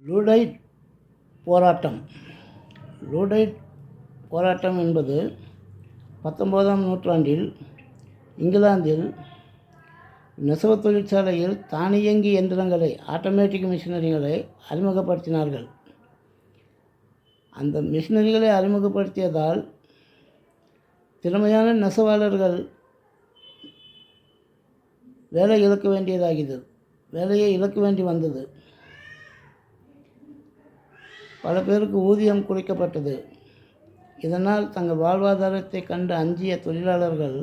லூடைட் போராட்டம். லூடைட் போராட்டம் என்பது 19ஆம் நூற்றாண்டில் இங்கிலாந்தில் நெசவுத் தொழிற்சாலையில் தானியங்கி இயந்திரங்களை, ஆட்டோமேட்டிக் மிஷினரிகளை அறிமுகப்படுத்தினார்கள். அந்த மிஷினரிகளை அறிமுகப்படுத்தியதால் திறமையான நெசவாளர்கள் வேலையை இழக்க வேண்டி வந்தது. பல பேருக்கு ஊதியம் குறைக்கப்பட்டது. இதனால் தங்கள் வாழ்வாதாரத்தை கண்டு அஞ்சிய தொழிலாளர்கள்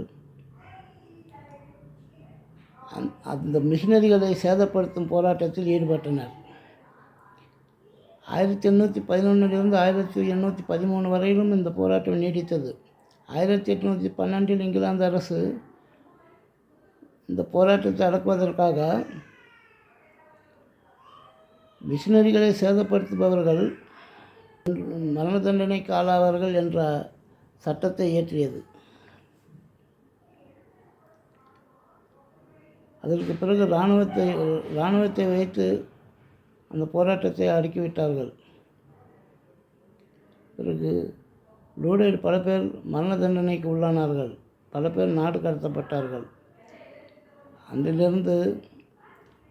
அந்த மிஷினரிகளை சேதப்படுத்தும் போராட்டத்தில் ஈடுபட்டனர். 1811 1813 வரையிலும் இந்த போராட்டம் நீடித்தது. 1812 இங்கிலாந்து அரசு இந்த போராட்டத்தை அடக்குவதற்காக மிஷினரிகளை சேதப்படுத்துபவர்கள் மரண தண்டனைக்கு ஆளாவார்கள் என்ற சட்டத்தை இயற்றியது. அதற்கு பிறகு இராணுவத்தை வைத்து அந்த போராட்டத்தை அடக்கிவிட்டார்கள். பிறகு லூடைட் பல பேர் மரண தண்டனைக்கு உள்ளானார்கள். பல பேர் நாடு கடத்தப்பட்டார்கள். அன்றிலிருந்து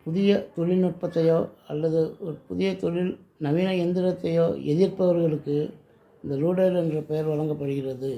புதிய தொழில்நுட்பத்தையோ அல்லது ஒரு புதிய நவீன எந்திரத்தையோ எதிர்ப்பவர்களுக்கு இந்த லூடைட் என்ற பெயர் வழங்கப்படுகிறது.